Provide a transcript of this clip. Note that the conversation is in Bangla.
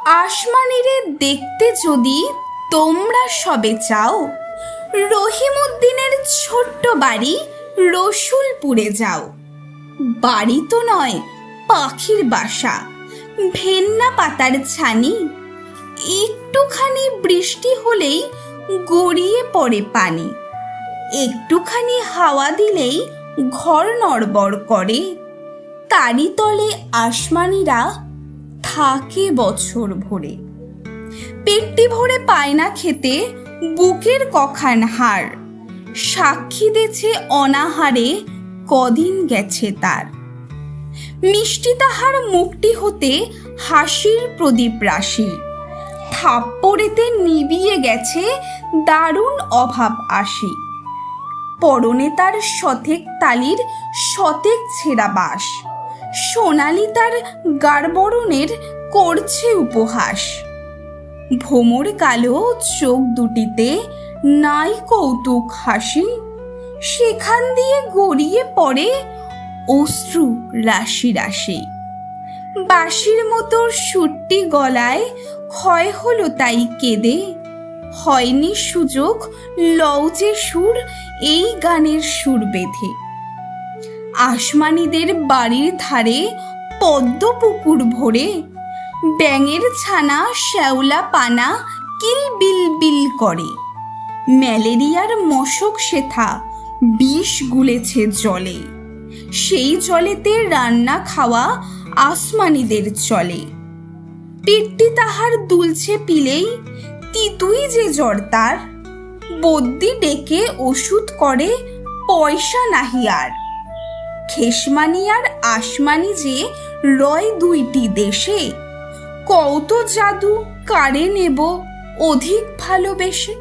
আসমানিরে দেখতে যদি তোমরা সবে চাও, রহিমউদ্দিনের ছোট্ট বাড়ি রসুলপুরে যাও। বাড়ি তো নয়, পাখির বাসা, ভেন্না পাতার ছানি। একটুখানি বৃষ্টি হলেই গড়িয়ে পড়ে পানি, একটুখানি হাওয়া দিলেই ঘর নড়বড় করে। তারই তলে আসমানিরা থাকে বছর ভরে। পেটটি ভরে পায় না খেতে, বুকের কখান হাড় সাক্ষী দেছে অনাহারে কদিন গেছে তার। মিষ্টি তাহার মুখটি হতে হাসির প্রদীপ রাশি, থাপ্পড়েতে নিবিয়ে গেছে দারুণ অভাব আসি। পরনে তার শতেক তালির শতেক ছেঁড়া বাস, সোনালি তার গারবরণের করছে উপহাস। ভোমর কালো চোখ দুটিতে নাই কৌতুক হাসি, সেখান দিয়ে গড়িয়ে পড়ে অশ্রু রাশি রাশি। বাঁশির মতো সুরটি গলায় ক্ষয় হলো তাই কেঁদে, হয়নি সুযোগ লও যে সুর এই গানের সুর বেঁধে। আসমানিদের বাড়ির ধারে পদ্ম পুকুর ভরে, ব্যাঙের ছানা শ্যাওলা পানা কিল বিল বিল করে। ম্যালেরিয়ার মশক সেথা বিষ গুলেছে জলে, সেই জলেতে রান্না খাওয়া আসমানিদের চলে। পেটটি তাহার দুলছে পিলেই তিতুই যে জ্বর তার, বদ্যি ডেকে ওষুধ করে পয়সা নাহি আর। খেসমানি আর আসমানি যে রয় দুইটি দেশে, কত জাদু কারে নেব অধিক ভালোবেসে।